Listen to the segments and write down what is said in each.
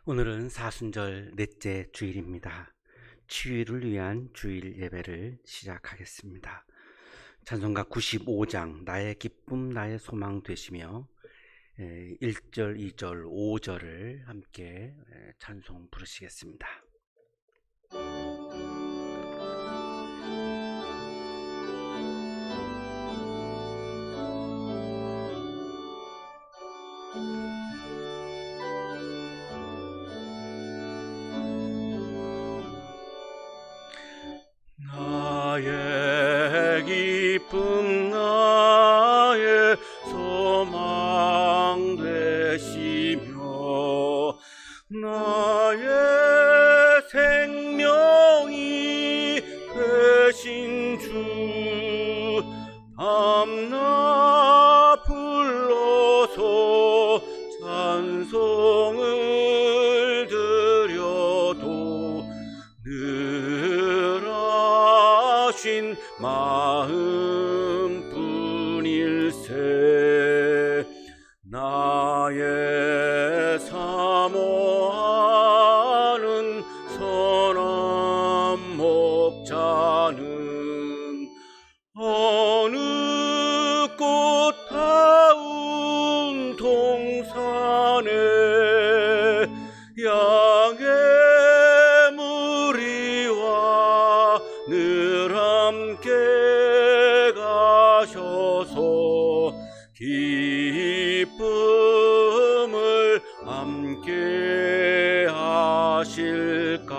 오늘은 사순절 넷째 주일입니다. 치유를 위한 주일 예배를 시작하겠습니다. 찬송가 95장 나의 기쁨 나의 소망 되시며 1절, 2절, 5절을 함께 찬송 부르시겠습니다. 나의 기쁨 나의 소망 되시며 나의 생명이 되신 주 밤낮 불러서 찬송을 드려도 늘 하신 마음뿐일세. 나의 사모하는 선한 목자는 어느 꽃다운 동산에 양의 무리와 늘 함께 가셔서 기쁨을 함께 하실까.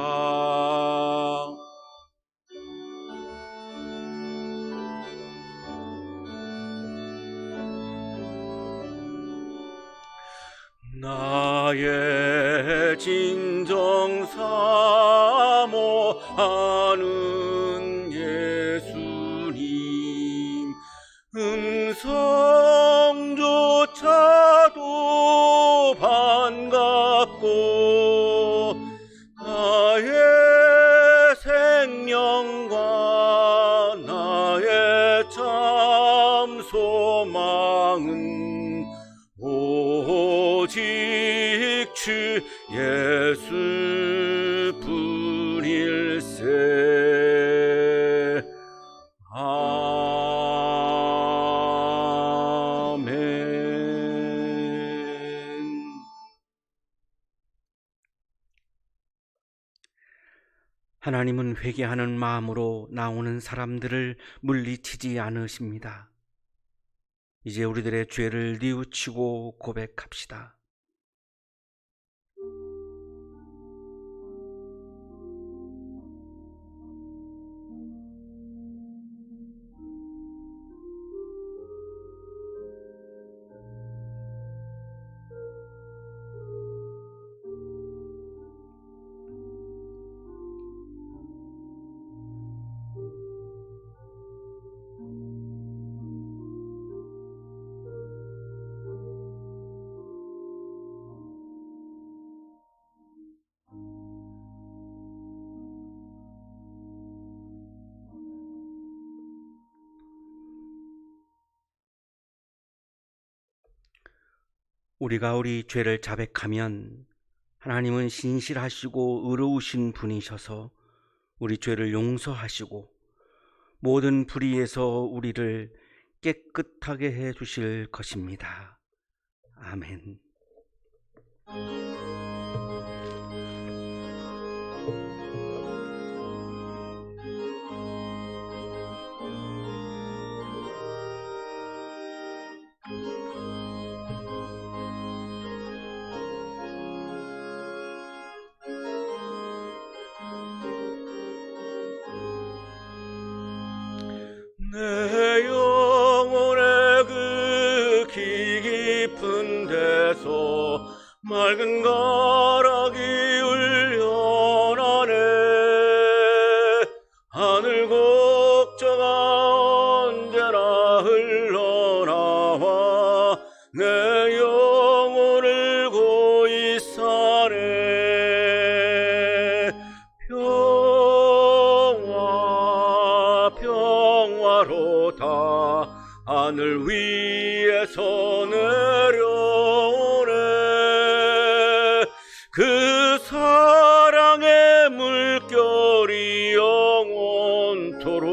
나의 진정 사모하는 예수님 음성조차도 반갑고 나의 생명과 나의 참 소망은 오직 주 예수뿐일세. 아멘. 하나님은 회개하는 마음으로 나오는 사람들을 물리치지 않으십니다. 이제 우리들의 죄를 뉘우치고 고백합시다. 우리가 우리 죄를 자백하면 하나님은 신실하시고 의로우신 분이셔서 우리 죄를 용서하시고 모든 불의에서 우리를 깨끗하게 해 주실 것입니다. 아멘. 내 영혼의 그 깊은 데서 맑은 가락이 울려나네. 하늘 곡조가 언제나 흘러나와 내 영혼을 고이 사네. 평화로다 하늘 위에서 내려오네. 그 사랑의 물결이 영원토록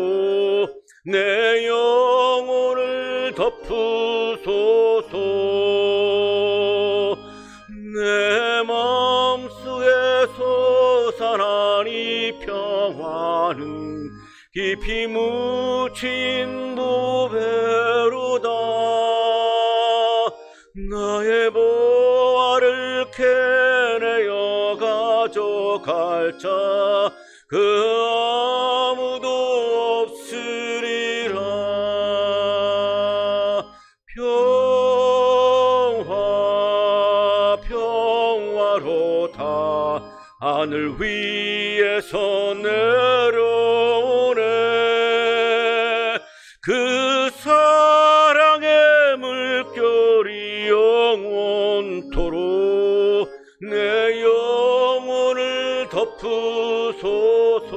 내 영혼을 덮으소서. 내 마음속에 솟아난 이 평화는 깊이 묻힌 보배로다. 나의 보화를 캐내어 가져갈 자 그 아무도 없으리라. 평화 평화로다. 하늘 위에서 내려오네. 그 사랑의 물결이 영원토록 내 영혼을 덮으소서.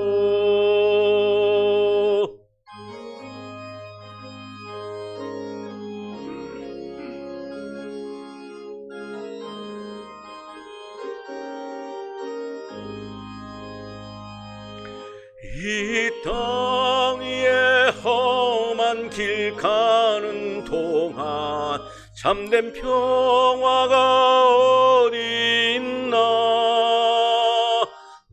이 땅 위에 험한 길 가는 동안 참된 평화가 어디 있나.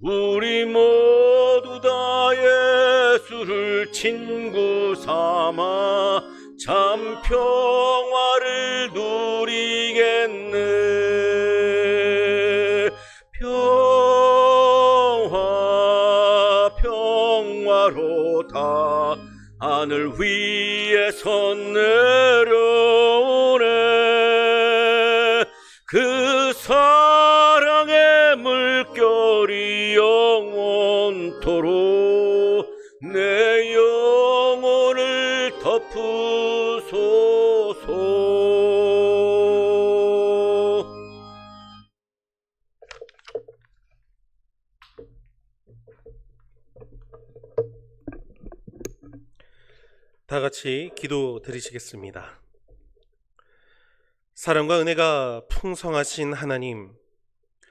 우리 모두 다 예수를 친구 삼아 참 평화를 누리겠네. 평화로다. 하늘 위에서 내려오네. 그 사랑의 물결이 영원토록 내 영혼을 덮으소서. 다 같이 기도 드리시겠습니다. 사랑과 은혜가 풍성하신 하나님,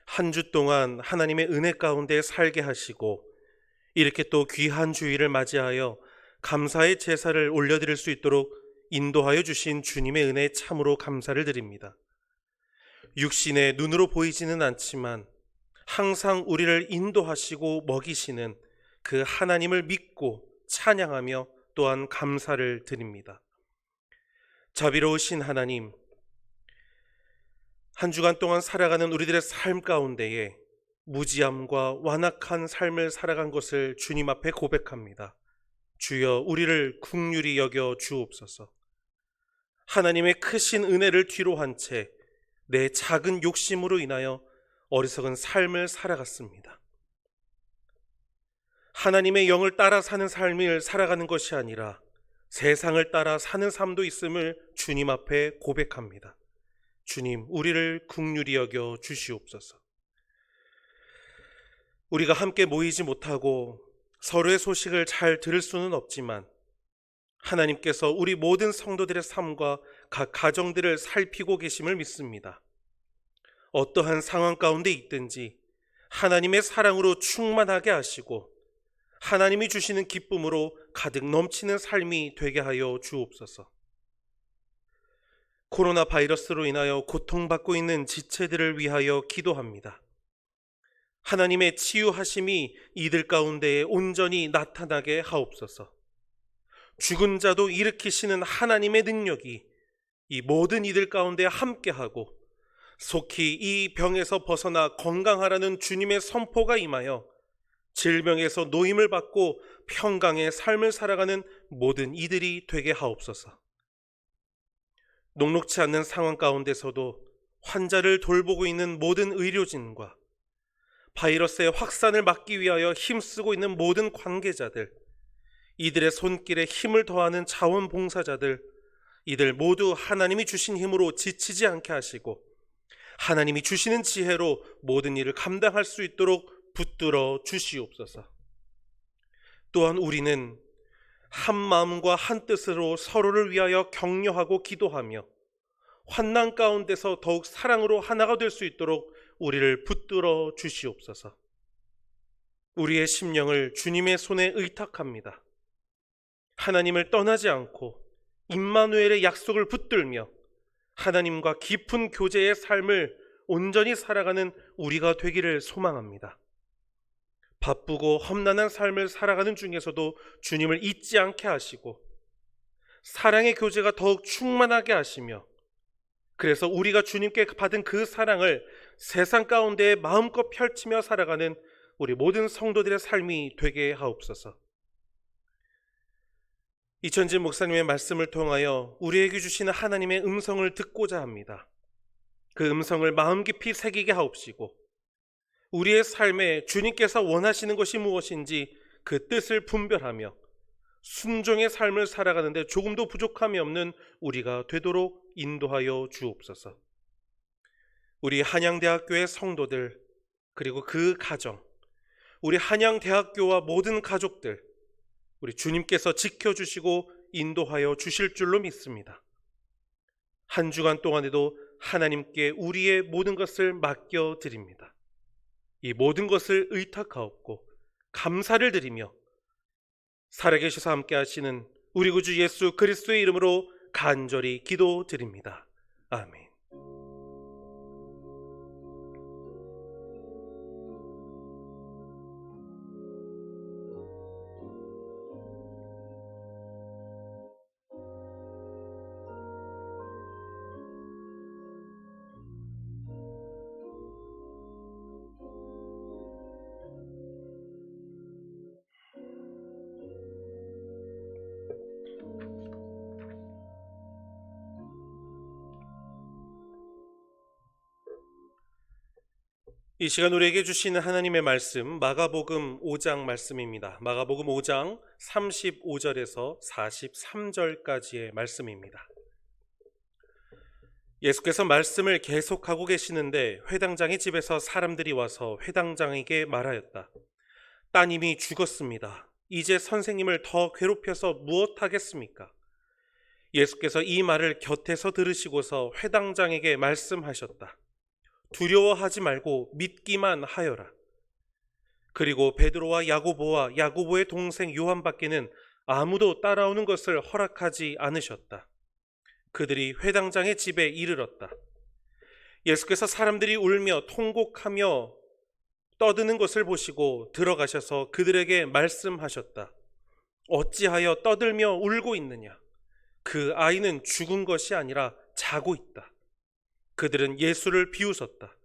한 주 동안 하나님의 은혜 가운데 살게 하시고 이렇게 또 귀한 주일을 맞이하여 감사의 제사를 올려드릴 수 있도록 인도하여 주신 주님의 은혜에 참으로 감사를 드립니다. 육신의 눈으로 보이지는 않지만 항상 우리를 인도하시고 먹이시는 그 하나님을 믿고 찬양하며 또한 감사를 드립니다. 자비로우신 하나님, 한 주간 동안 살아가는 우리들의 삶 가운데에 무지함과 완악한 삶을 살아간 것을 주님 앞에 고백합니다. 주여, 우리를 긍휼히 여겨 주옵소서. 하나님의 크신 은혜를 뒤로 한 채 내 작은 욕심으로 인하여 어리석은 삶을 살아갔습니다. 하나님의 영을 따라 사는 삶을 살아가는 것이 아니라 세상을 따라 사는 삶도 있음을 주님 앞에 고백합니다. 주님, 우리를 긍휼히 여겨 주시옵소서. 우리가 함께 모이지 못하고 서로의 소식을 잘 들을 수는 없지만 하나님께서 우리 모든 성도들의 삶과 각 가정들을 살피고 계심을 믿습니다. 어떠한 상황 가운데 있든지 하나님의 사랑으로 충만하게 하시고 하나님이 주시는 기쁨으로 가득 넘치는 삶이 되게 하여 주옵소서. 코로나 바이러스로 인하여 고통받고 있는 지체들을 위하여 기도합니다. 하나님의 치유하심이 이들 가운데에 온전히 나타나게 하옵소서. 죽은 자도 일으키시는 하나님의 능력이 이 모든 이들 가운데 함께하고 속히 이 병에서 벗어나 건강하라는 주님의 선포가 임하여 질병에서 노임을 받고 평강의 삶을 살아가는 모든 이들이 되게 하옵소서. 녹록치 않는 상황 가운데서도 환자를 돌보고 있는 모든 의료진과 바이러스의 확산을 막기 위하여 힘쓰고 있는 모든 관계자들, 이들의 손길에 힘을 더하는 자원봉사자들, 이들 모두 하나님이 주신 힘으로 지치지 않게 하시고 하나님이 주시는 지혜로 모든 일을 감당할 수 있도록 붙들어 주시옵소서. 또한 우리는 한 마음과 한 뜻으로 서로를 위하여 격려하고 기도하며 환난 가운데서 더욱 사랑으로 하나가 될 수 있도록 우리를 붙들어 주시옵소서. 우리의 심령을 주님의 손에 의탁합니다. 하나님을 떠나지 않고 임마누엘의 약속을 붙들며 하나님과 깊은 교제의 삶을 온전히 살아가는 우리가 되기를 소망합니다. 바쁘고 험난한 삶을 살아가는 중에서도 주님을 잊지 않게 하시고 사랑의 교제가 더욱 충만하게 하시며, 그래서 우리가 주님께 받은 그 사랑을 세상 가운데 마음껏 펼치며 살아가는 우리 모든 성도들의 삶이 되게 하옵소서. 이천진 목사님의 말씀을 통하여 우리에게 주시는 하나님의 음성을 듣고자 합니다. 그 음성을 마음 깊이 새기게 하옵시고 우리의 삶에 주님께서 원하시는 것이 무엇인지 그 뜻을 분별하며 순종의 삶을 살아가는데 조금도 부족함이 없는 우리가 되도록 인도하여 주옵소서. 우리 한양대학교의 성도들, 그리고 그 가정, 우리 한양대학교와 모든 가족들, 우리 주님께서 지켜주시고 인도하여 주실 줄로 믿습니다. 한 주간 동안에도 하나님께 우리의 모든 것을 맡겨드립니다. 이 모든 것을 의탁하옵고 감사를 드리며 살아계셔서 함께 하시는 우리 구주 예수 그리스도의 이름으로 간절히 기도드립니다. 아멘. 이 시간 우리에게 주시는 하나님의 말씀, 마가복음 5장 말씀입니다. 마가복음 5장 35절에서 43절까지의 말씀입니다. 예수께서 말씀을 계속하고 계시는데 회당장의 집에서 사람들이 와서 회당장에게 말하였다. 따님이 죽었습니다. 이제 선생님을 더 괴롭혀서 무엇하겠습니까? 예수께서 이 말을 곁에서 들으시고서 회당장에게 말씀하셨다. 두려워하지 말고 믿기만 하여라. 그리고 베드로와 야고보와 야고보의 동생 요한밖에는 아무도 따라오는 것을 허락하지 않으셨다. 그들이 회당장의 집에 이르렀다. 예수께서 사람들이 울며 통곡하며 떠드는 것을 보시고 들어가셔서 그들에게 말씀하셨다. 어찌하여 떠들며 울고 있느냐? 그 아이는 죽은 것이 아니라 자고 있다. 그들은 예수를 비웃었다.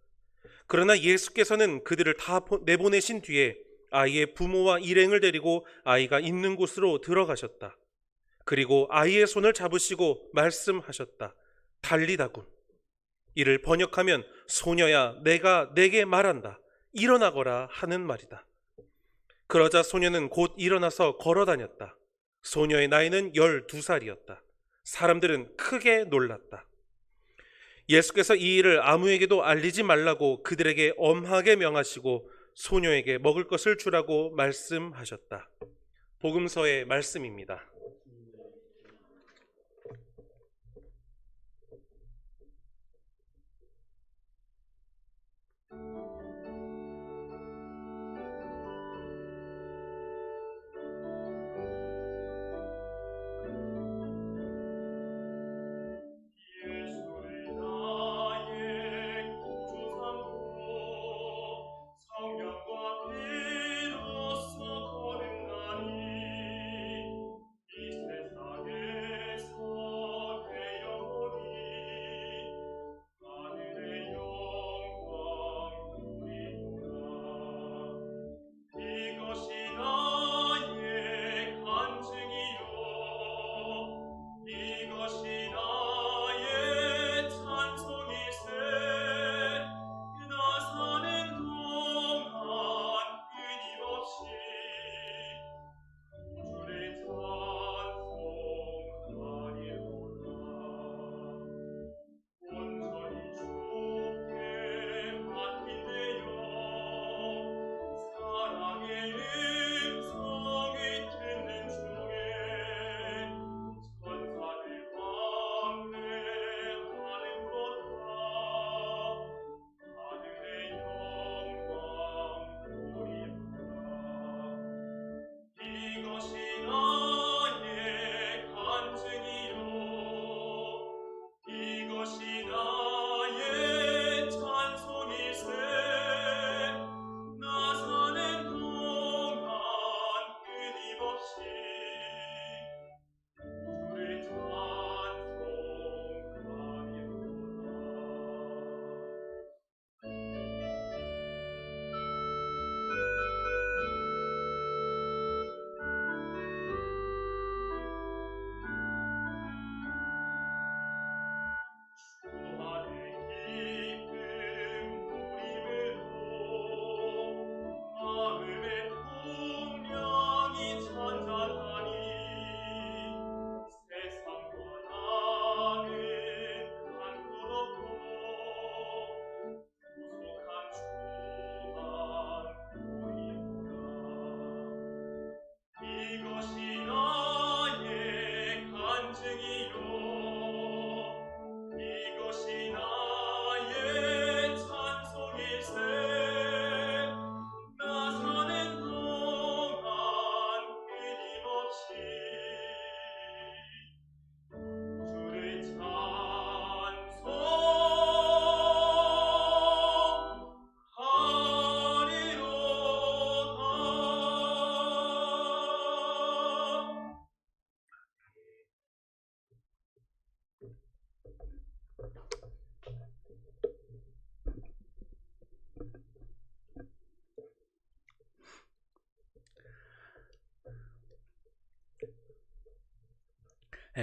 그러나 예수께서는 그들을 다 내보내신 뒤에 아이의 부모와 일행을 데리고 아이가 있는 곳으로 들어가셨다. 그리고 아이의 손을 잡으시고 말씀하셨다. 달리다군. 이를 번역하면 소녀야 내가 내게 말한다. 일어나거라 하는 말이다. 그러자 소녀는 곧 일어나서 걸어다녔다. 소녀의 나이는 12살이었다. 사람들은 크게 놀랐다. 예수께서 이 일을 아무에게도 알리지 말라고 그들에게 엄하게 명하시고 소녀에게 먹을 것을 주라고 말씀하셨다. 복음서의 말씀입니다.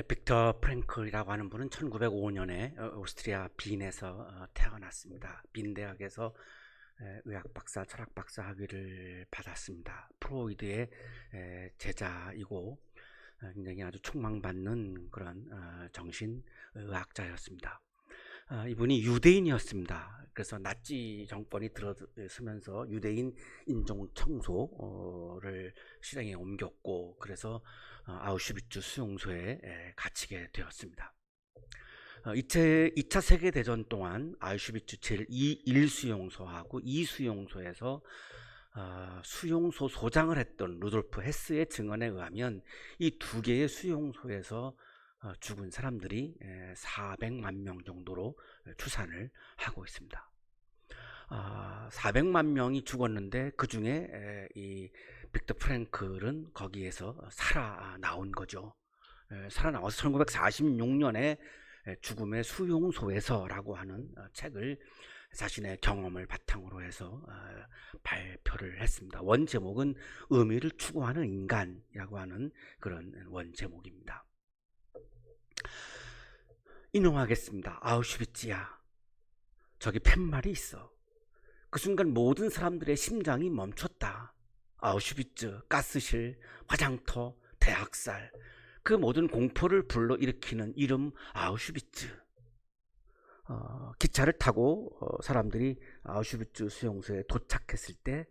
빅터 프랭클이라고 하는 분은 1905년에 오스트리아 빈에서 태어났습니다. 빈 대학에서 의학 박사, 철학 박사 학위를 받았습니다. 프로이드의 제자이고 굉장히 아주 촉망받는 그런 정신의학자였습니다. 이분이 유대인이었습니다. 그래서 나치 정권이 들어서면서 유대인 인종 청소를 실행에 옮겼고, 그래서 아우슈비츠 수용소에 갇히게 되었습니다. 2차 세계대전 동안 아우슈비츠 제1 수용소하고 2 수용소에서 수용소 소장을 했던 루돌프 헤스의 증언에 의하면 이 두 개의 수용소에서 죽은 사람들이 400만 명 정도로 추산을 하고 있습니다. 400만 명이 죽었는데 그 중에 이 빅터 프랭클은 거기에서 살아나온 거죠. 살아나와서 1946년에 죽음의 수용소에서라고 하는 책을 자신의 경험을 바탕으로 해서 발표를 했습니다. 원 제목은 의미를 추구하는 인간이라고 하는 그런 원 제목입니다. 인용하겠습니다. 아우슈비츠야, 저기 팻말이 있어. 그 순간 모든 사람들의 심장이 멈췄다. 아우슈비츠, 가스실, 화장터, 대학살, 그 모든 공포를 불러일으키는 이름 아우슈비츠. 기차를 타고 사람들이 아우슈비츠 수용소에 도착했을 때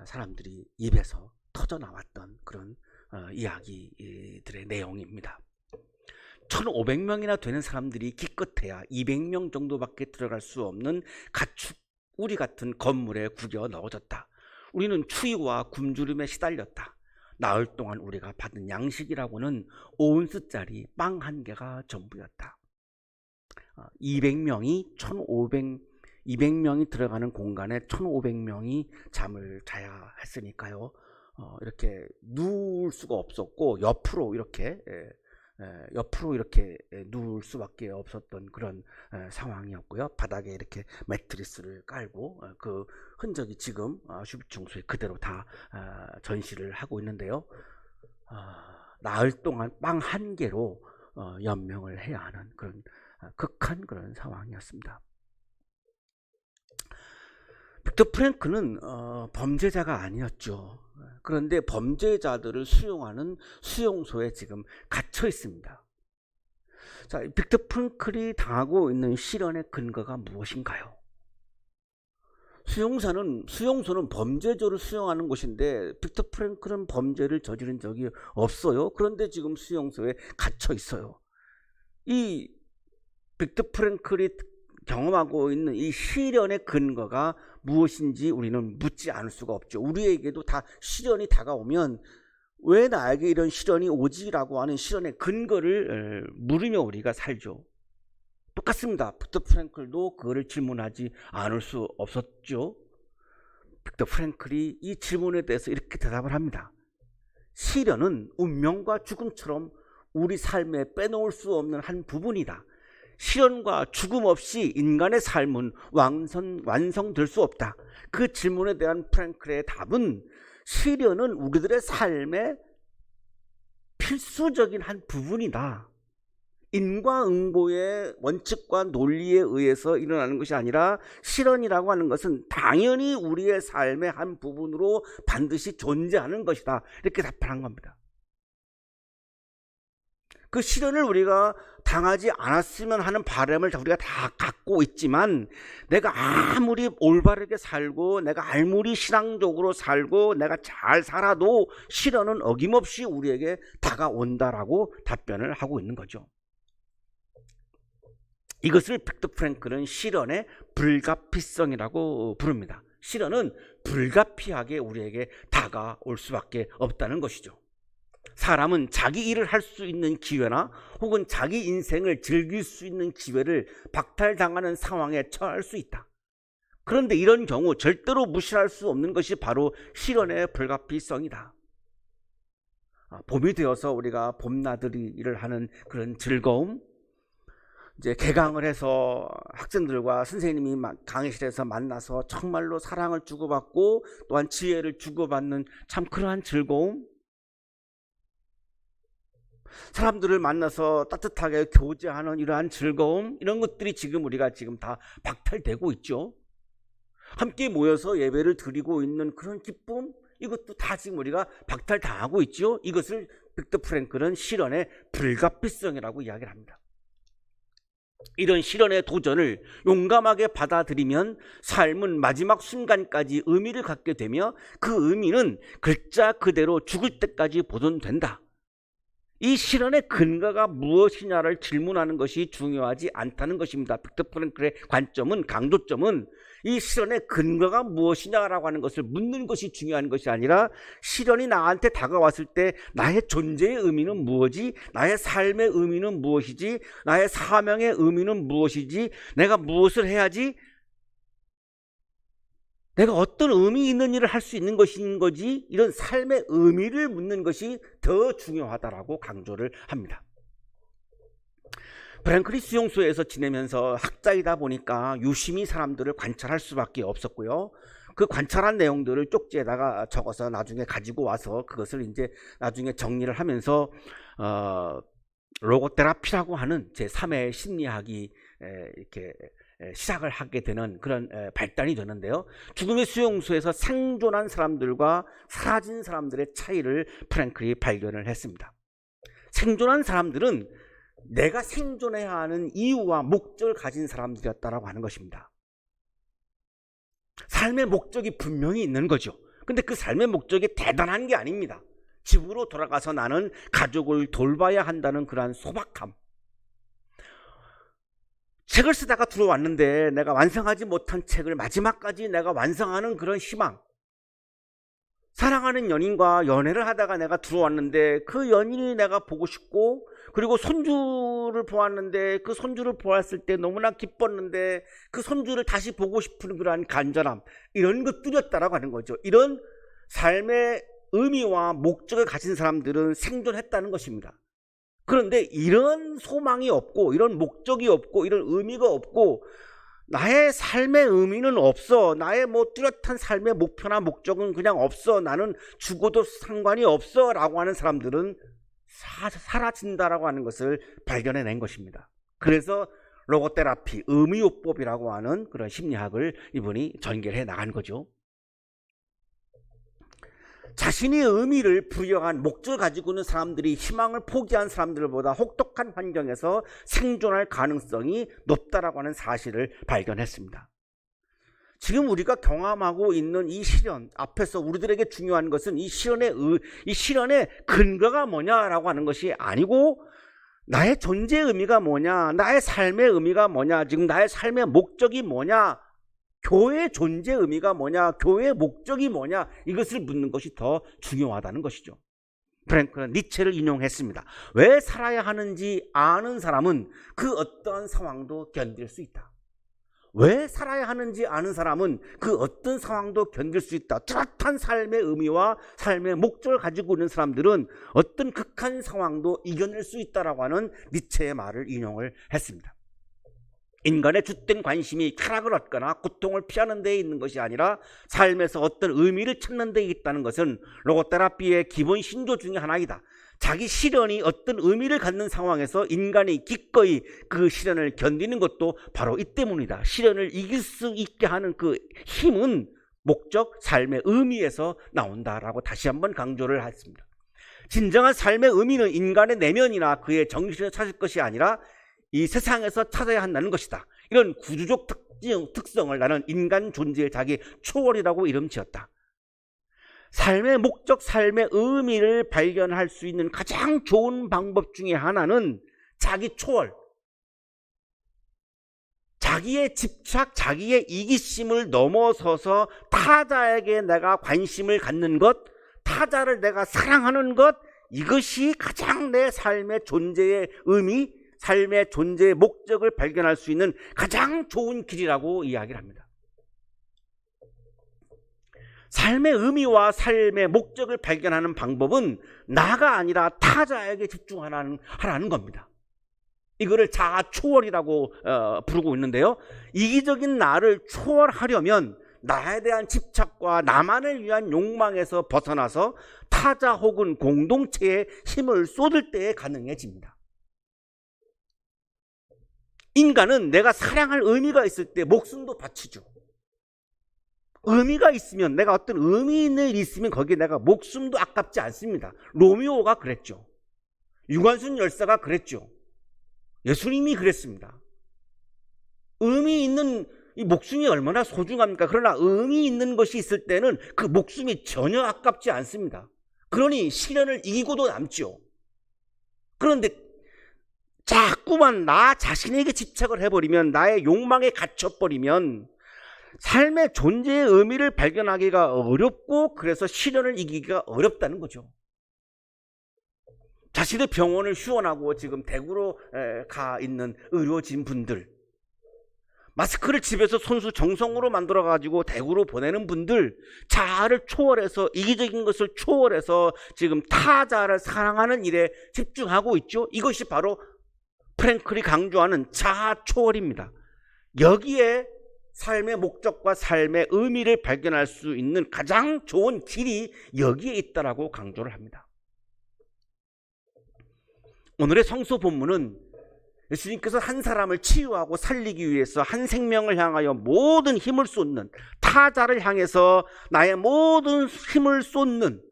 사람들이 입에서 터져 나왔던 그런 이야기들의 내용입니다. 1,500명이나 되는 사람들이 기껏해야 200명 정도밖에 들어갈 수 없는 가축 우리 같은 건물에 구겨 넣어졌다. 우리는 추위와 굶주림에 시달렸다. 나흘 동안 우리가 받은 양식이라고는 온스짜리 빵 한 개가 전부였다. 200명이 들어가는 공간에 1,500명이 잠을 자야 했으니까요. 이렇게 누울 수가 없었고 옆으로 이렇게 누울 수밖에 없었던 그런 상황이었고요. 바닥에 이렇게 매트리스를 깔고 그 흔적이 지금 슈비츠용소에 그대로 다 전시를 하고 있는데요. 나흘 동안 빵 한 개로 연명을 해야 하는 그런 극한 그런 상황이었습니다. 빅터 프랭클은 범죄자가 아니었죠. 그런데 범죄자들을 수용하는 수용소에 지금 갇혀 있습니다. 자, 빅터 프랭클이 당하고 있는 시련의 근거가 무엇인가요? 수용소는 범죄자를 수용하는 곳인데 빅터 프랭클은 범죄를 저지른 적이 없어요. 그런데 지금 수용소에 갇혀 있어요. 이 빅터 프랭클이 경험하고 있는 이 시련의 근거가 무엇인지 우리는 묻지 않을 수가 없죠. 우리에게도 다 시련이 다가오면 왜 나에게 이런 시련이 오지라고 하는 시련의 근거를 물으며 우리가 살죠. 똑같습니다. 빅터 프랭클도 그거를 질문하지 않을 수 없었죠. 빅터 프랭클이 이 질문에 대해서 이렇게 대답을 합니다. 시련은 운명과 죽음처럼 우리 삶에 빼놓을 수 없는 한 부분이다. 시련과 죽음 없이 인간의 삶은 완성될 수 없다. 그 질문에 대한 프랭클의 답은 시련은 우리들의 삶의 필수적인 한 부분이다. 인과응보의 원칙과 논리에 의해서 일어나는 것이 아니라 시련이라고 하는 것은 당연히 우리의 삶의 한 부분으로 반드시 존재하는 것이다. 이렇게 답변한 겁니다. 그 시련을 우리가 당하지 않았으면 하는 바람을 우리가 다 갖고 있지만 내가 아무리 올바르게 살고 내가 아무리 신앙적으로 살고 내가 잘 살아도 시련은 어김없이 우리에게 다가온다라고 답변을 하고 있는 거죠. 이것을 빅터 프랭클은 시련의 불가피성이라고 부릅니다. 시련은 불가피하게 우리에게 다가올 수밖에 없다는 것이죠. 사람은 자기 일을 할 수 있는 기회나 혹은 자기 인생을 즐길 수 있는 기회를 박탈당하는 상황에 처할 수 있다. 그런데 이런 경우 절대로 무시할 수 없는 것이 바로 시련의 불가피성이다. 봄이 되어서 우리가 봄나들이를 하는 그런 즐거움, 이제 개강을 해서 학생들과 선생님이 강의실에서 만나서 정말로 사랑을 주고받고 또한 지혜를 주고받는 참 그러한 즐거움, 사람들을 만나서 따뜻하게 교제하는 이러한 즐거움, 이런 것들이 지금 우리가 지금 다 박탈되고 있죠. 함께 모여서 예배를 드리고 있는 그런 기쁨, 이것도 다 지금 우리가 박탈당하고 있죠. 이것을 빅터 프랭클은 실현의 불가피성이라고 이야기를 합니다. 이런 실현의 도전을 용감하게 받아들이면 삶은 마지막 순간까지 의미를 갖게 되며 그 의미는 글자 그대로 죽을 때까지 보존된다. 이 실현의 근거가 무엇이냐를 질문하는 것이 중요하지 않다는 것입니다. 빅터 프랭클의 관점은, 강조점은 이 실현의 근거가 무엇이냐라고 하는 것을 묻는 것이 중요한 것이 아니라 실현이 나한테 다가왔을 때 나의 존재의 의미는 무엇이지? 나의 삶의 의미는 무엇이지? 나의 사명의 의미는 무엇이지? 내가 무엇을 해야지? 내가 어떤 의미 있는 일을 할 수 있는 것인 거지? 이런 삶의 의미를 묻는 것이 더 중요하다라고 강조를 합니다. 프랭클이 수용소에서 지내면서 학자이다 보니까 유심히 사람들을 관찰할 수밖에 없었고요. 그 관찰한 내용들을 쪽지에다가 적어서 나중에 가지고 와서 그것을 이제 나중에 정리를 하면서 로고테라피라고 하는 제3의 심리학이 이렇게 시작을 하게 되는 그런 발단이 되는데요. 죽음의 수용소에서 생존한 사람들과 사라진 사람들의 차이를 프랭클이 발견을 했습니다. 생존한 사람들은 내가 생존해야 하는 이유와 목적을 가진 사람들이었다라고 하는 것입니다. 삶의 목적이 분명히 있는 거죠. 근데 그 삶의 목적이 대단한 게 아닙니다. 집으로 돌아가서 나는 가족을 돌봐야 한다는 그러한 소박함. 책을 쓰다가 들어왔는데 내가 완성하지 못한 책을 마지막까지 내가 완성하는 그런 희망. 사랑하는 연인과 연애를 하다가 내가 들어왔는데 그 연인이 내가 보고 싶고, 그리고 손주를 보았는데 그 손주를 보았을 때 너무나 기뻤는데 그 손주를 다시 보고 싶은 그러한 간절함, 이런 것들이었다라고 하는 거죠. 이런 삶의 의미와 목적을 가진 사람들은 생존했다는 것입니다. 그런데 이런 소망이 없고 이런 목적이 없고 이런 의미가 없고 나의 삶의 의미는 없어, 나의 뚜렷한 삶의 목표나 목적은 그냥 없어, 나는 죽어도 상관이 없어 라고 하는 사람들은 사라진다라고 하는 것을 발견해낸 것입니다. 그래서 로고테라피, 의미요법이라고 하는 그런 심리학을 이분이 전개해 나간 거죠. 자신이 의미를 부여한 목적을 가지고 있는 사람들이 희망을 포기한 사람들보다 혹독한 환경에서 생존할 가능성이 높다라고 하는 사실을 발견했습니다. 지금 우리가 경험하고 있는 이 실현 앞에서 우리들에게 중요한 것은 이 실현의 근거가 뭐냐라고 하는 것이 아니고, 나의 존재의 의미가 뭐냐, 나의 삶의 의미가 뭐냐, 지금 나의 삶의 목적이 뭐냐, 교회의 존재 의미가 뭐냐, 교회의 목적이 뭐냐, 이것을 묻는 것이 더 중요하다는 것이죠. 프랭클은 니체를 인용했습니다. 왜 살아야 하는지 아는 사람은 그 어떠한 상황도 견딜 수 있다. 왜 살아야 하는지 아는 사람은 그 어떤 상황도 견딜 수 있다. 뚜렷한 삶의 의미와 삶의 목적을 가지고 있는 사람들은 어떤 극한 상황도 이겨낼 수 있다라고 하는 니체의 말을 인용을 했습니다. 인간의 주된 관심이 쾌락을 얻거나 고통을 피하는 데에 있는 것이 아니라 삶에서 어떤 의미를 찾는 데에 있다는 것은 로고테라피의 기본 신조 중에 하나이다. 자기 실현이 어떤 의미를 갖는 상황에서 인간이 기꺼이 그 실현을 견디는 것도 바로 이 때문이다. 실현을 이길 수 있게 하는 그 힘은 목적, 삶의 의미에서 나온다라고 다시 한번 강조를 했습니다. 진정한 삶의 의미는 인간의 내면이나 그의 정신을 찾을 것이 아니라 이 세상에서 찾아야 한다는 것이다. 이런 구조적 특성을 나는 인간 존재의 자기 초월이라고 이름 지었다. 삶의 목적, 삶의 의미를 발견할 수 있는 가장 좋은 방법 중에 하나는 자기 초월, 자기의 집착, 자기의 이기심을 넘어서서 타자에게 내가 관심을 갖는 것, 타자를 내가 사랑하는 것, 이것이 가장 내 삶의 존재의 의미, 삶의 존재의 목적을 발견할 수 있는 가장 좋은 길이라고 이야기를 합니다. 삶의 의미와 삶의 목적을 발견하는 방법은 나가 아니라 타자에게 집중하라는 겁니다. 이거를 자아 초월이라고 부르고 있는데요. 이기적인 나를 초월하려면 나에 대한 집착과 나만을 위한 욕망에서 벗어나서 타자 혹은 공동체에 힘을 쏟을 때에 가능해집니다. 인간은 내가 사랑할 의미가 있을 때 목숨도 바치죠. 의미가 있으면, 내가 어떤 의미 있는 일이 있으면 거기에 내가 목숨도 아깝지 않습니다. 로미오가 그랬죠. 유관순 열사가 그랬죠. 예수님이 그랬습니다. 의미 있는 이 목숨이 얼마나 소중합니까? 그러나 의미 있는 것이 있을 때는 그 목숨이 전혀 아깝지 않습니다. 그러니 시련을 이기고도 남죠. 그런데 자꾸만 나 자신에게 집착을 해버리면, 나의 욕망에 갇혀버리면 삶의 존재의 의미를 발견하기가 어렵고, 그래서 시련을 이기기가 어렵다는 거죠. 자신의 병원을 휴원하고 지금 대구로 가 있는 의료진 분들, 마스크를 집에서 손수 정성으로 만들어가지고 대구로 보내는 분들, 자아를 초월해서, 이기적인 것을 초월해서 지금 타자를 사랑하는 일에 집중하고 있죠. 이것이 바로 프랭클이 강조하는 자아 초월입니다. 여기에 삶의 목적과 삶의 의미를 발견할 수 있는 가장 좋은 길이 여기에 있다라고 강조를 합니다. 오늘의 성서 본문은 예수님께서 한 사람을 치유하고 살리기 위해서 한 생명을 향하여 모든 힘을 쏟는, 타자를 향해서 나의 모든 힘을 쏟는,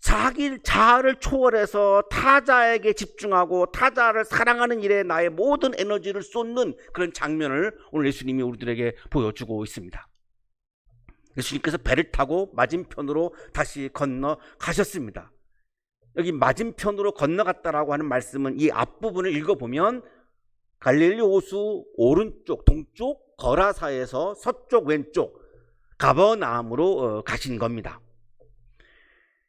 자기 자아를 초월해서 타자에게 집중하고 타자를 사랑하는 일에 나의 모든 에너지를 쏟는 그런 장면을 오늘 예수님이 우리들에게 보여주고 있습니다. 예수님께서 배를 타고 맞은편으로 다시 건너가셨습니다. 여기 맞은편으로 건너갔다라고 하는 말씀은 이 앞부분을 읽어보면 갈릴리 호수 오른쪽, 동쪽 거라사에서 서쪽, 왼쪽 가버나움으로 가신 겁니다.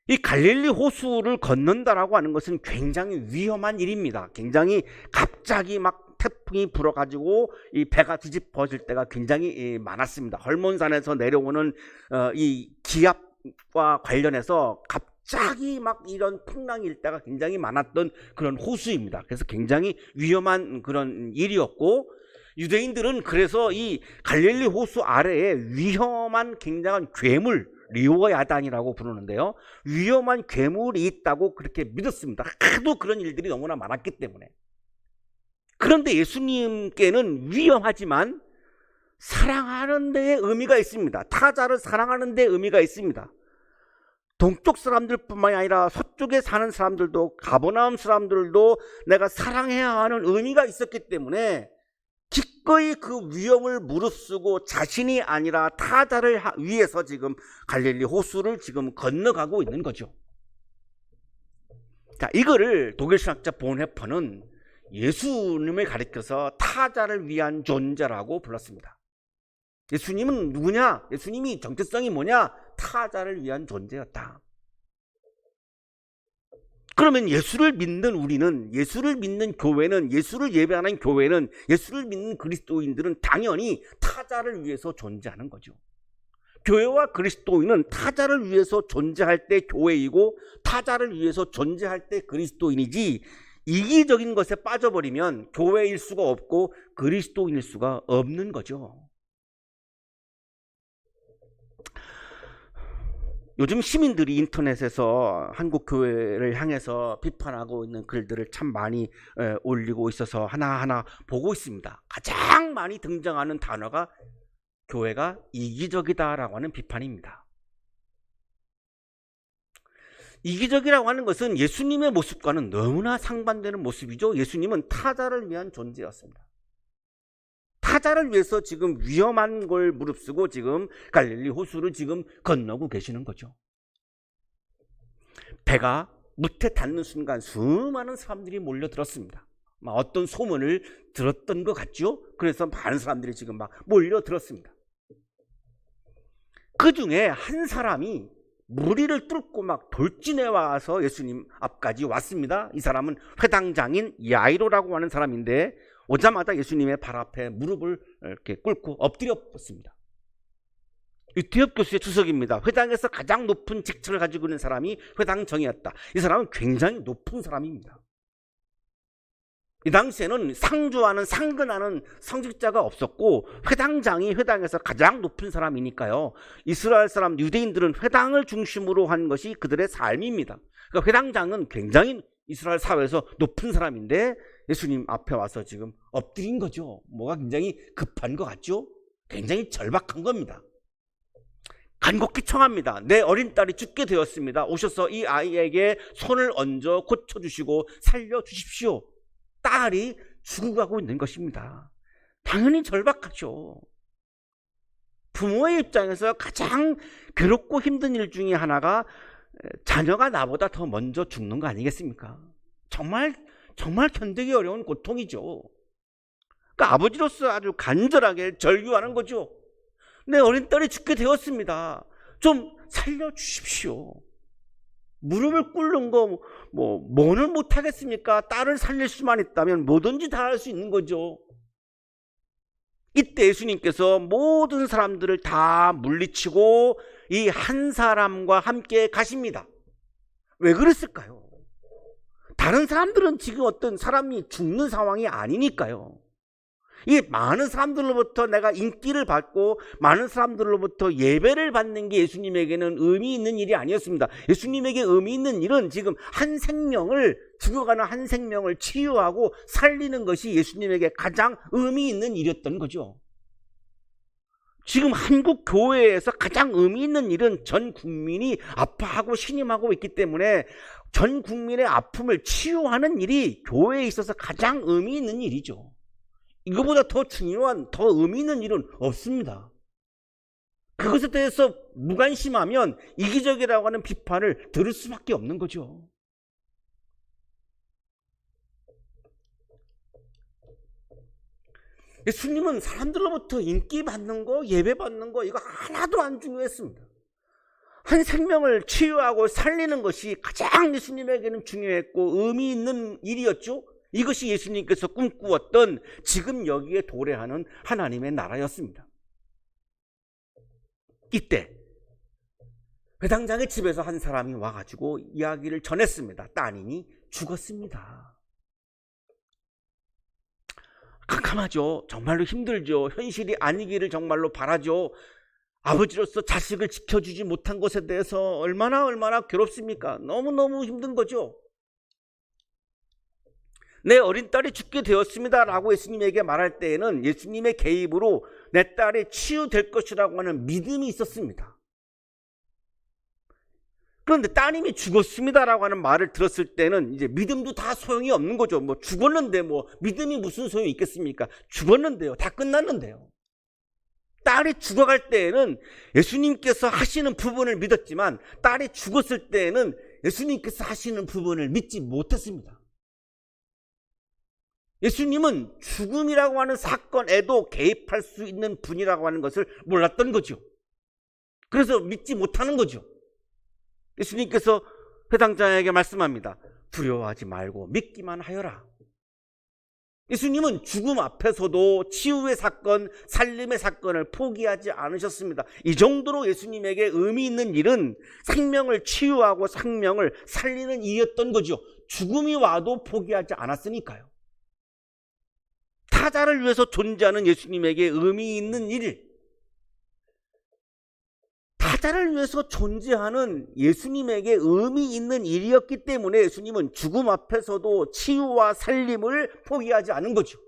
이 갈릴리 호수를 건넌다라고 하는 것은 굉장히 위험한 일입니다. 굉장히 갑자기 막 태풍이 불어가지고 이 배가 뒤집어질 때가 굉장히 많았습니다. 헐몬산에서 내려오는 이 기압과 관련해서 갑자기 막 이런 풍랑이 일 때가 굉장히 많았던 그런 호수입니다. 그래서 굉장히 위험한 그런 일이었고, 유대인들은 그래서 이 갈릴리 호수 아래에 위험한 굉장한 괴물, 리오야단이라고 부르는데요, 위험한 괴물이 있다고 그렇게 믿었습니다. 하도 그런 일들이 너무나 많았기 때문에. 그런데 예수님께는 위험하지만 사랑하는 데에 의미가 있습니다. 타자를 사랑하는 데에 의미가 있습니다. 동쪽 사람들뿐만이 아니라 서쪽에 사는 사람들도, 가버나움 사람들도 내가 사랑해야 하는 의미가 있었기 때문에 기꺼이 그 위험을 무릅쓰고 자신이 아니라 타자를 위해서 지금 갈릴리 호수를 지금 건너가고 있는 거죠. 자, 이거를 독일 신학자 본헤퍼는 예수님을 가리켜서 타자를 위한 존재라고 불렀습니다. 예수님은 누구냐? 예수님이 정체성이 뭐냐? 타자를 위한 존재였다. 그러면 예수를 믿는 우리는, 예수를 믿는 교회는, 예수를 예배하는 교회는, 예수를 믿는 그리스도인들은 당연히 타자를 위해서 존재하는 거죠. 교회와 그리스도인은 타자를 위해서 존재할 때 교회이고, 타자를 위해서 존재할 때 그리스도인이지, 이기적인 것에 빠져버리면 교회일 수가 없고 그리스도인일 수가 없는 거죠. 요즘 시민들이 인터넷에서 한국 교회를 향해서 비판하고 있는 글들을 참 많이 올리고 있어서 하나하나 보고 있습니다. 가장 많이 등장하는 단어가 교회가 이기적이다라고 하는 비판입니다. 이기적이라고 하는 것은 예수님의 모습과는 너무나 상반되는 모습이죠. 예수님은 타자를 위한 존재였습니다. 타자를 위해서 지금 위험한 걸 무릅쓰고 지금 갈릴리 호수를 지금 건너고 계시는 거죠. 배가 무태 닿는 순간 수많은 사람들이 몰려들었습니다. 어떤 소문을 들었던 것 같죠? 그래서 많은 사람들이 지금 막 몰려들었습니다. 그 중에 한 사람이 무리를 뚫고 막 돌진해 와서 예수님 앞까지 왔습니다. 이 사람은 회당장인 야이로라고 하는 사람인데, 오자마자 예수님의 발 앞에 무릎을 이렇게 꿇고 엎드려 뻗습니다. 유태엽 교수의 추석입니다. 회당에서 가장 높은 직책을 가지고 있는 사람이 회당정이었다. 이 사람은 굉장히 높은 사람입니다. 이 당시에는 상주하는 상근하는 성직자가 없었고 회당장이 회당에서 가장 높은 사람이니까요. 이스라엘 사람 유대인들은 회당을 중심으로 한 것이 그들의 삶입니다. 그러니까 회당장은 굉장히 이스라엘 사회에서 높은 사람인데 예수님 앞에 와서 지금 엎드린 거죠. 뭐가 굉장히 급한 것 같죠? 굉장히 절박한 겁니다. 간곡히 청합니다. 내 어린 딸이 죽게 되었습니다. 오셔서 이 아이에게 손을 얹어 고쳐주시고 살려주십시오. 딸이 죽어가고 있는 것입니다. 당연히 절박하죠. 부모의 입장에서 가장 괴롭고 힘든 일 중에 하나가 자녀가 나보다 더 먼저 죽는 거 아니겠습니까? 정말 견디기 어려운 고통이죠. 그러니까 아버지로서 아주 간절하게 절규하는 거죠. 내 어린 딸이 죽게 되었습니다. 좀 살려주십시오. 무릎을 꿇는 거 뭐는 못하겠습니까? 딸을 살릴 수만 있다면 뭐든지 다 할 수 있는 거죠. 이때 예수님께서 모든 사람들을 다 물리치고 이 한 사람과 함께 가십니다. 왜 그랬을까요? 다른 사람들은 지금 어떤 사람이 죽는 상황이 아니니까요. 이 많은 사람들로부터 내가 인기를 받고 많은 사람들로부터 예배를 받는 게 예수님에게는 의미 있는 일이 아니었습니다. 예수님에게 의미 있는 일은 지금 죽어가는 한 생명을 치유하고 살리는 것이 예수님에게 가장 의미 있는 일이었던 거죠. 지금 한국 교회에서 가장 의미 있는 일은 전 국민이 아파하고 신임하고 있기 때문에 전 국민의 아픔을 치유하는 일이 교회에 있어서 가장 의미 있는 일이죠. 이거보다 더 중요한, 더 의미 있는 일은 없습니다. 그것에 대해서 무관심하면 이기적이라고 하는 비판을 들을 수밖에 없는 거죠. 예수님은 사람들로부터 인기 받는 거, 예배 받는 거 이거 하나도 안 중요했습니다. 한 생명을 치유하고 살리는 것이 가장 예수님에게는 중요했고 의미 있는 일이었죠. 이것이 예수님께서 꿈꾸었던 지금 여기에 도래하는 하나님의 나라였습니다. 이때 회당장의 집에서 한 사람이 와가지고 이야기를 전했습니다. 따님이 죽었습니다. 캄캄하죠. 정말로 힘들죠. 현실이 아니기를 정말로 바라죠. 아버지로서 자식을 지켜주지 못한 것에 대해서 얼마나 괴롭습니까? 너무너무 힘든 거죠. 내 어린 딸이 죽게 되었습니다 라고 예수님에게 말할 때에는 예수님의 개입으로 내 딸이 치유될 것이라고 하는 믿음이 있었습니다. 그런데 따님이 죽었습니다 라고 하는 말을 들었을 때는 이제 믿음도 다 소용이 없는 거죠. 죽었는데 믿음이 무슨 소용이 있겠습니까? 죽었는데요. 다 끝났는데요. 딸이 죽어갈 때에는 예수님께서 하시는 부분을 믿었지만 딸이 죽었을 때에는 예수님께서 하시는 부분을 믿지 못했습니다. 예수님은 죽음이라고 하는 사건에도 개입할 수 있는 분이라고 하는 것을 몰랐던 거죠. 그래서 믿지 못하는 거죠. 예수님께서 회당장에게 말씀합니다. 두려워하지 말고 믿기만 하여라. 예수님은 죽음 앞에서도 치유의 사건, 살림의 사건을 포기하지 않으셨습니다. 이 정도로 예수님에게 의미 있는 일은 생명을 치유하고 생명을 살리는 일이었던 거죠. 죽음이 와도 포기하지 않았으니까요. 타자를 위해서 존재하는 예수님에게 의미 있는 일, 타자를 위해서 존재하는 예수님에게 의미 있는 일이었기 때문에 예수님은 죽음 앞에서도 치유와 살림을 포기하지 않은 거죠.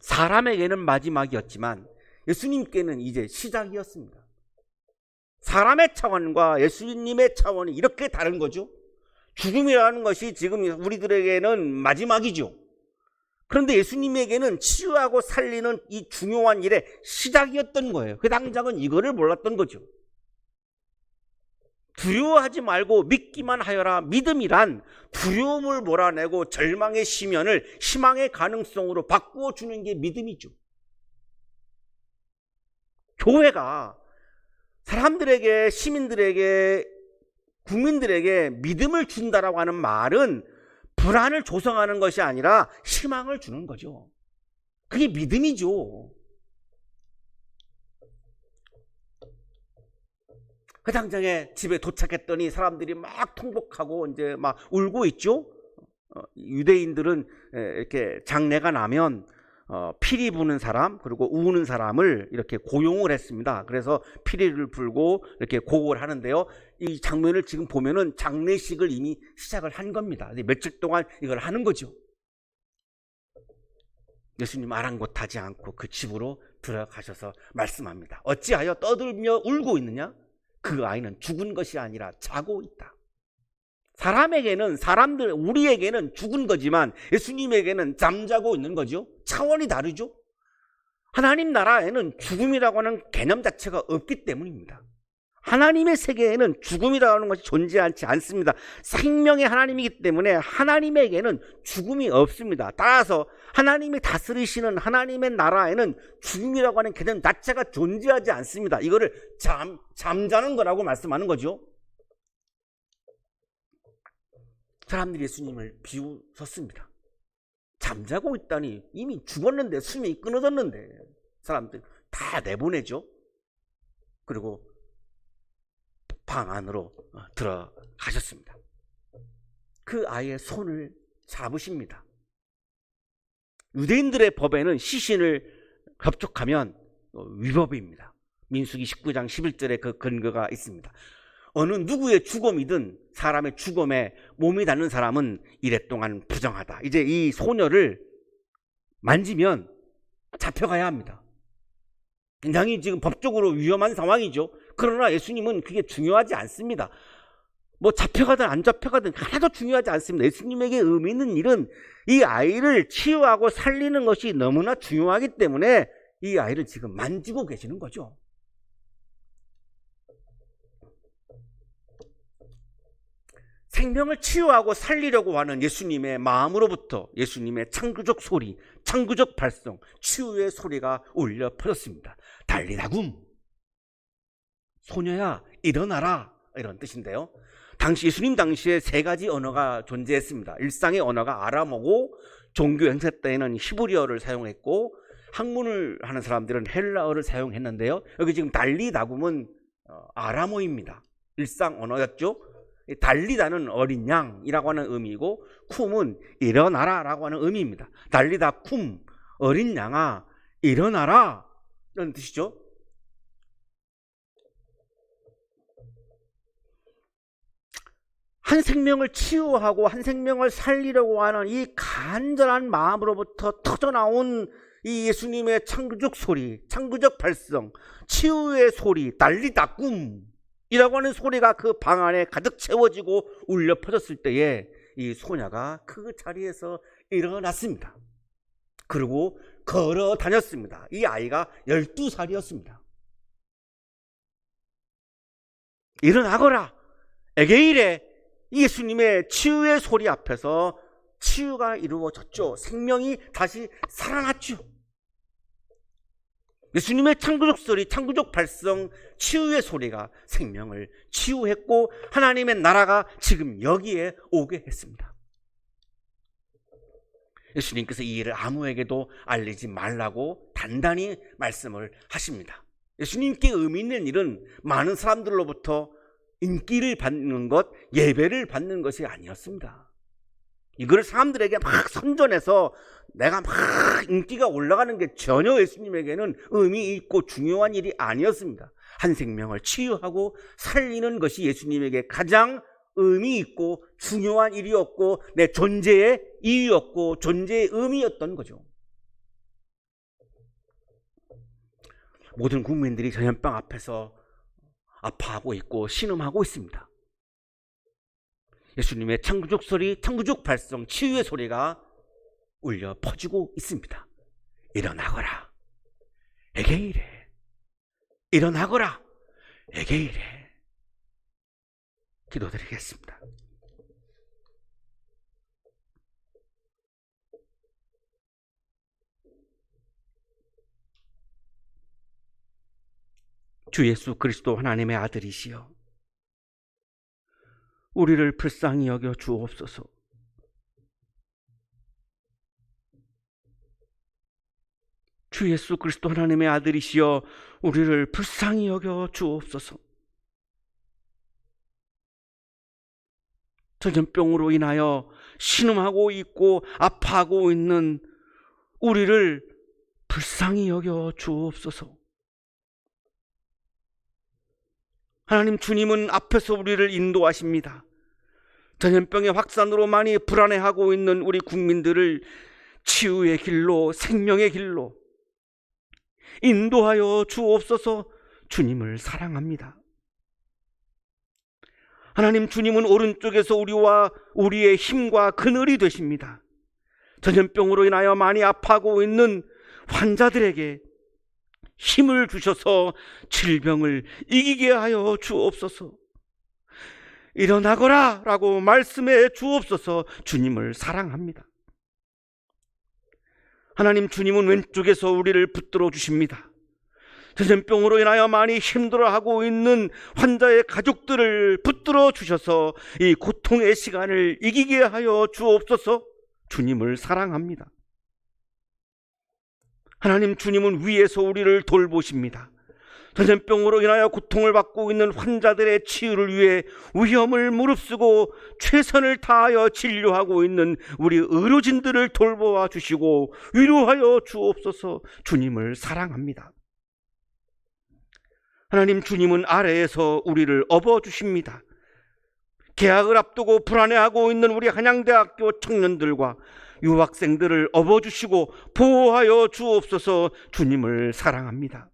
사람에게는 마지막이었지만 예수님께는 이제 시작이었습니다. 사람의 차원과 예수님의 차원이 이렇게 다른 거죠. 죽음이라는 것이 지금 우리들에게는 마지막이죠. 그런데 예수님에게는 치유하고 살리는 이 중요한 일의 시작이었던 거예요. 회당장은 이거를 몰랐던 거죠. 두려워하지 말고 믿기만 하여라. 믿음이란 두려움을 몰아내고 절망의 시면을 희망의 가능성으로 바꾸어 주는 게 믿음이죠. 교회가 사람들에게, 시민들에게, 국민들에게 믿음을 준다라고 하는 말은 불안을 조성하는 것이 아니라 희망을 주는 거죠. 그게 믿음이죠. 회당장의 집에 도착했더니 사람들이 막 통곡하고 이제 막 울고 있죠. 유대인들은 이렇게 장례가 나면 피리 부는 사람 그리고 우는 사람을 이렇게 고용을 했습니다. 그래서 피리를 불고 이렇게 고고를 하는데요. 이 장면을 지금 보면은 장례식을 이미 시작을 한 겁니다. 며칠 동안 이걸 하는 거죠. 예수님 아랑곳하지 않고 그 집으로 들어가셔서 말씀합니다. 어찌하여 떠들며 울고 있느냐? 그 아이는 죽은 것이 아니라 자고 있다. 사람에게는 우리에게는 죽은 거지만 예수님에게는 잠자고 있는 거죠. 차원이 다르죠. 하나님 나라에는 죽음이라고 하는 개념 자체가 없기 때문입니다. 하나님의 세계에는 죽음이라고 하는 것이 존재하지 않습니다. 생명의 하나님이기 때문에 하나님에게는 죽음이 없습니다. 따라서 하나님이 다스리시는 하나님의 나라에는 죽음이라고 하는 개념 자체가 존재하지 않습니다. 이거를 잠자는 거라고 말씀하는 거죠. 사람들이 예수님을 비웃었습니다. 잠자고 있다니, 이미 죽었는데, 숨이 끊어졌는데 사람들 다 내보내죠. 그리고 방 안으로 들어가셨습니다. 그 아이의 손을 잡으십니다. 유대인들의 법에는 시신을 접촉하면 위법입니다. 민수기 19장 11절에 그 근거가 있습니다. 어느 누구의 죽음이든 사람의 죽음에 몸이 닿는 사람은 이래 동안 부정하다. 이제 이 소녀를 만지면 잡혀가야 합니다. 굉장히 지금 법적으로 위험한 상황이죠. 그러나 예수님은 그게 중요하지 않습니다. 뭐 잡혀가든 안 잡혀가든 하나도 중요하지 않습니다. 예수님에게 의미 있는 일은 이 아이를 치유하고 살리는 것이 너무나 중요하기 때문에 이 아이를 지금 만지고 계시는 거죠. 생명을 치유하고 살리려고 하는 예수님의 마음으로부터 예수님의 창조적 소리, 창조적 발성, 치유의 소리가 울려 퍼졌습니다. 달리다굼, 소녀야 일어나라, 이런 뜻인데요. 예수님 당시에 세 가지 언어가 존재했습니다. 일상의 언어가 아람어고, 종교 행사 때에는 히브리어를 사용했고, 학문을 하는 사람들은 헬라어를 사용했는데요. 여기 지금 달리다굼은 아람어입니다. 일상 언어였죠. 달리다는 어린 양이라고 하는 의미이고, 쿰은 일어나라 라고 하는 의미입니다. 달리다 쿰, 어린 양아 일어나라, 이런 뜻이죠. 한 생명을 치유하고 한 생명을 살리려고 하는 이 간절한 마음으로부터 터져나온 이 예수님의 창조적 소리, 창조적 발성, 치유의 소리, 달리다굼 이라고 하는 소리가 그 방 안에 가득 채워지고 울려 퍼졌을 때에 이 소녀가 그 자리에서 일어났습니다. 그리고 걸어 다녔습니다. 이 아이가 12살이었습니다. 일어나거라, 에게일에 예수님의 치유의 소리 앞에서 치유가 이루어졌죠. 생명이 다시 살아났죠. 예수님의 창조적 소리, 창조적 발성, 치유의 소리가 생명을 치유했고 하나님의 나라가 지금 여기에 오게 했습니다. 예수님께서 이 일을 아무에게도 알리지 말라고 단단히 말씀을 하십니다. 예수님께 의미 있는 일은 많은 사람들로부터 인기를 받는 것, 예배를 받는 것이 아니었습니다. 이걸 사람들에게 막 선전해서 내가 막 인기가 올라가는 게 전혀 예수님에게는 의미 있고 중요한 일이 아니었습니다. 한 생명을 치유하고 살리는 것이 예수님에게 가장 의미 있고 중요한 일이었고 내 존재의 이유였고 존재의 의미였던 거죠. 모든 국민들이 전염병 앞에서 아파하고 있고 신음하고 있습니다. 예수님의 창조적 소리, 창조적 발성, 치유의 소리가 울려 퍼지고 있습니다. 일어나거라, 에게일에. 일어나거라, 에게일에. 기도드리겠습니다. 주 예수 그리스도 하나님의 아들이시여, 우리를 불쌍히 여겨 주옵소서. 주 예수 그리스도 하나님의 아들이시여, 우리를 불쌍히 여겨 주옵소서. 전염병으로 인하여 신음하고 있고 아파하고 있는 우리를 불쌍히 여겨 주옵소서. 하나님, 주님은 앞에서 우리를 인도하십니다. 전염병의 확산으로 많이 불안해하고 있는 우리 국민들을 치유의 길로, 생명의 길로 인도하여 주옵소서. 주님을 사랑합니다. 하나님, 주님은 오른쪽에서 우리와 우리의 힘과 그늘이 되십니다. 전염병으로 인하여 많이 아파하고 있는 환자들에게 힘을 주셔서 질병을 이기게 하여 주옵소서. 일어나거라 라고 말씀해 주옵소서. 주님을 사랑합니다. 하나님, 주님은 왼쪽에서 우리를 붙들어 주십니다. 전염병으로 인하여 많이 힘들어하고 있는 환자의 가족들을 붙들어 주셔서 이 고통의 시간을 이기게 하여 주옵소서. 주님을 사랑합니다. 하나님, 주님은 위에서 우리를 돌보십니다. 전염병으로 인하여 고통을 받고 있는 환자들의 치유를 위해 위험을 무릅쓰고 최선을 다하여 진료하고 있는 우리 의료진들을 돌보아 주시고 위로하여 주옵소서. 주님을 사랑합니다. 하나님, 주님은 아래에서 우리를 업어주십니다. 개학을 앞두고 불안해하고 있는 우리 한양대학교 청년들과 유학생들을 업어주시고 보호하여 주옵소서. 주님을 사랑합니다.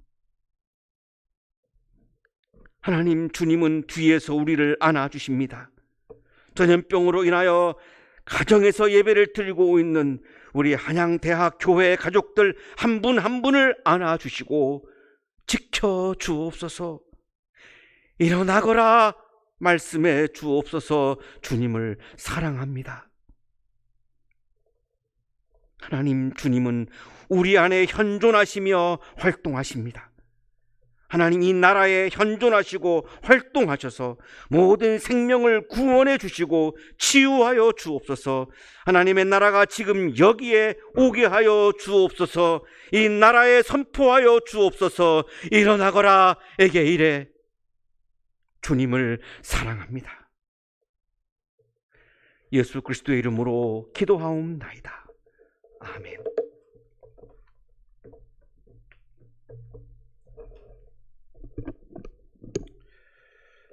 하나님, 주님은 뒤에서 우리를 안아주십니다. 전염병으로 인하여 가정에서 예배를 드리고 있는 우리 한양대학 교회 가족들 한 분 한 분을 안아주시고 지켜주옵소서. 일어나거라 말씀해 주옵소서. 주님을 사랑합니다. 하나님, 주님은 우리 안에 현존하시며 활동하십니다. 하나님, 이 나라에 현존하시고 활동하셔서 모든 생명을 구원해 주시고 치유하여 주옵소서. 하나님의 나라가 지금 여기에 오게 하여 주옵소서. 이 나라에 선포하여 주옵소서. 일어나거라 에게 이래. 주님을 사랑합니다. 예수 그리스도의 이름으로 기도하옵나이다. 아멘.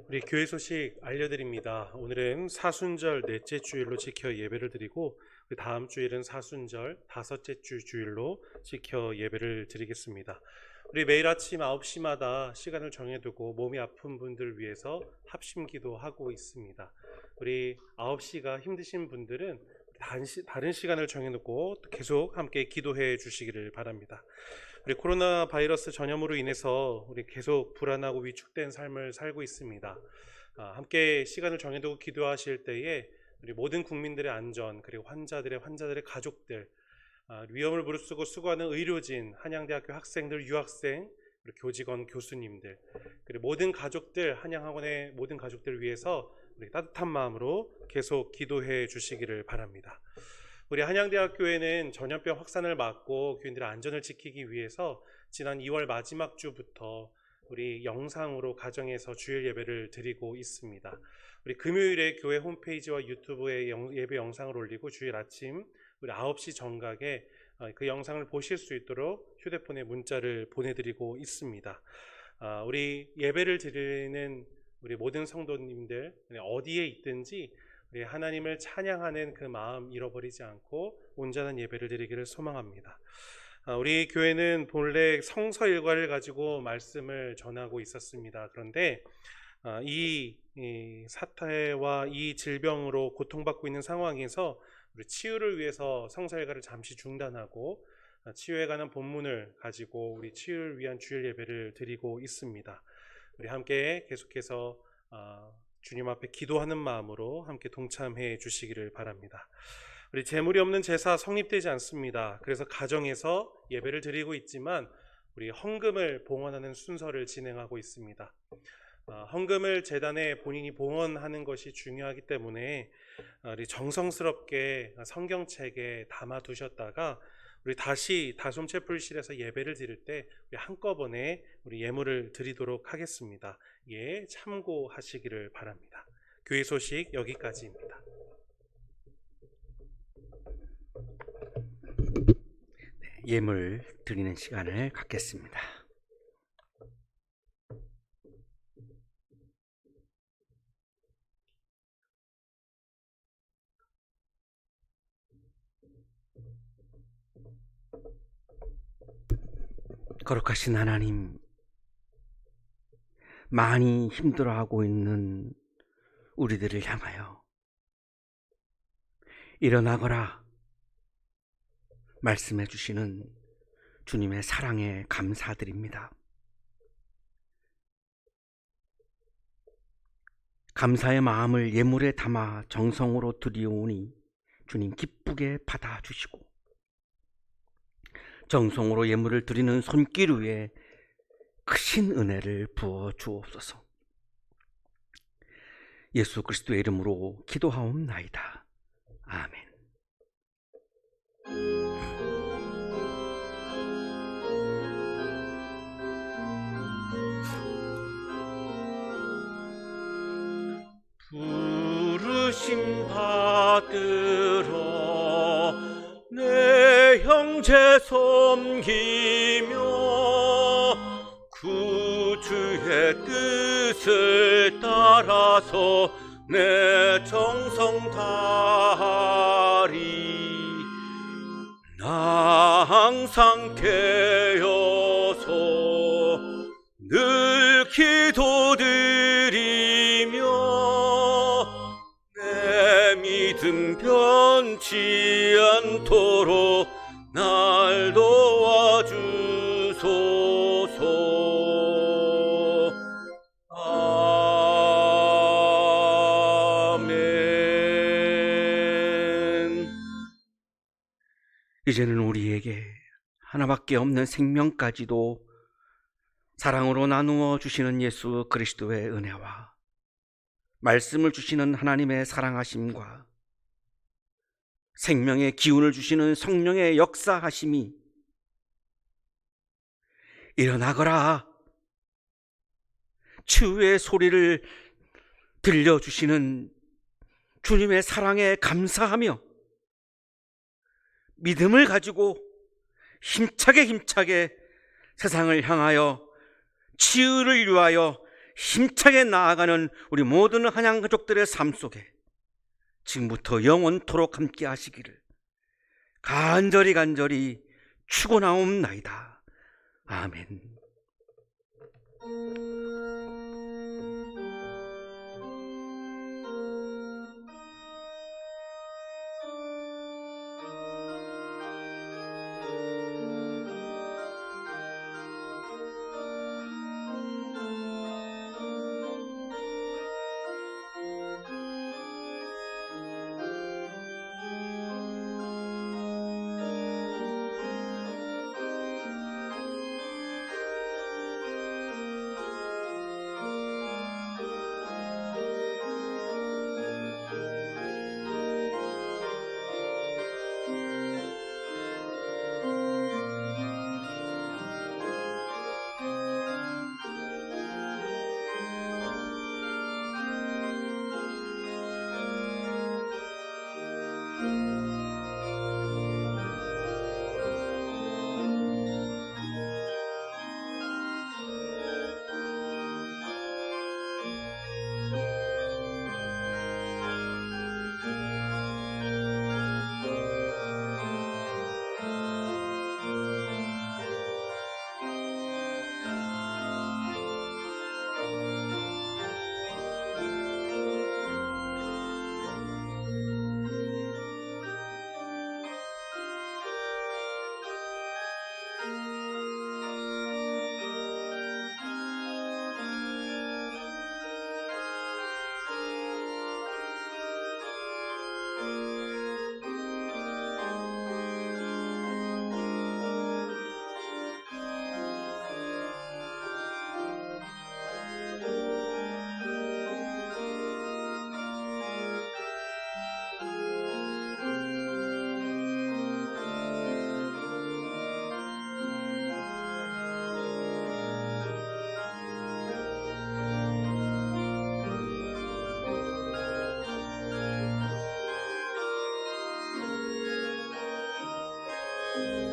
우리 교회 소식 알려드립니다. 오늘은 사순절 넷째 주일로 지켜 예배를 드리고 다음 주일은 사순절 다섯째 주일로 지켜 예배를 드리겠습니다. 우리 매일 아침 9시마다 시간을 정해두고 몸이 아픈 분들 위해서 합심 기도하고 있습니다. 우리 9시가 힘드신 분들은 다른 시간을 정해놓고 계속 함께 기도해 주시기를 바랍니다. 우리 코로나 바이러스 전염으로 인해서 우리 계속 불안하고 위축된 삶을 살고 있습니다. 함께 시간을 정해두고 기도하실 때에 우리 모든 국민들의 안전, 그리고 환자들의 가족들, 위험을 무릅쓰고 수고하는 의료진, 한양대학교 학생들, 유학생, 그리고 교직원, 교수님들, 그리고 모든 가족들, 한양학원의 모든 가족들을 위해서 우리 따뜻한 마음으로 계속 기도해 주시기를 바랍니다. 우리 한양대학교에는 전염병 확산을 막고 교인들의 안전을 지키기 위해서 지난 2월 마지막 주부터 우리 영상으로 가정에서 주일 예배를 드리고 있습니다. 우리 금요일에 교회 홈페이지와 유튜브에 예배 영상을 올리고 주일 아침 우리 9시 정각에 그 영상을 보실 수 있도록 휴대폰에 문자를 보내드리고 있습니다. 우리 예배를 드리는 우리 모든 성도님들 어디에 있든지 우리 하나님을 찬양하는 그 마음 잃어버리지 않고 온전한 예배를 드리기를 소망합니다. 우리 교회는 본래 성서 일과를 가지고 말씀을 전하고 있었습니다. 그런데 이 사태와 이 질병으로 고통받고 있는 상황에서 우리 치유를 위해서 성서 일과를 잠시 중단하고 치유에 관한 본문을 가지고 우리 치유를 위한 주일 예배를 드리고 있습니다. 우리 함께 계속해서 주님 앞에 기도하는 마음으로 함께 동참해 주시기를 바랍니다. 우리 재물이 없는 제사 성립되지 않습니다. 그래서 가정에서 예배를 드리고 있지만 우리 헌금을 봉헌하는 순서를 진행하고 있습니다. 헌금을 재단에 본인이 봉헌하는 것이 중요하기 때문에 우리 정성스럽게 성경책에 담아두셨다가 우리 다시 다솜채플실에서 예배를 드릴 때 우리 한꺼번에 우리 예물을 드리도록 하겠습니다. 예, 참고하시기를 바랍니다. 교회 소식 여기까지입니다. 예물 드리는 시간을 갖겠습니다. 거룩하신 하나님, 많이 힘들어하고 있는 우리들을 향하여 일어나거라 말씀해 주시는 주님의 사랑에 감사드립니다. 감사의 마음을 예물에 담아 정성으로 드리오니 주님 기쁘게 받아주시고, 정성으로 예물을 드리는 손길 위에 크신 은혜를 부어 주옵소서. 예수 그리스도의 이름으로 기도하옵나이다. 아멘. 부르심 받들어 내 형제 섬기며 구주의 뜻을 따라서 내 정성 다하리. 나 항상 깨어서 늘 기도드리며 내 믿음 변치 않도록 날 도와주소서. 아멘. 이제는 우리에게 하나밖에 없는 생명까지도 사랑으로 나누어 주시는 예수 그리스도의 은혜와 말씀을 주시는 하나님의 사랑하심과 생명의 기운을 주시는 성령의 역사하심이 일어나거라 치유의 소리를 들려주시는 주님의 사랑에 감사하며 믿음을 가지고 힘차게 세상을 향하여 치유를 위하여 힘차게 나아가는 우리 모든 한양 가족들의 삶 속에 지금부터 영원토록 함께 하시기를 간절히 축원하옵나이다. 아멘. 네.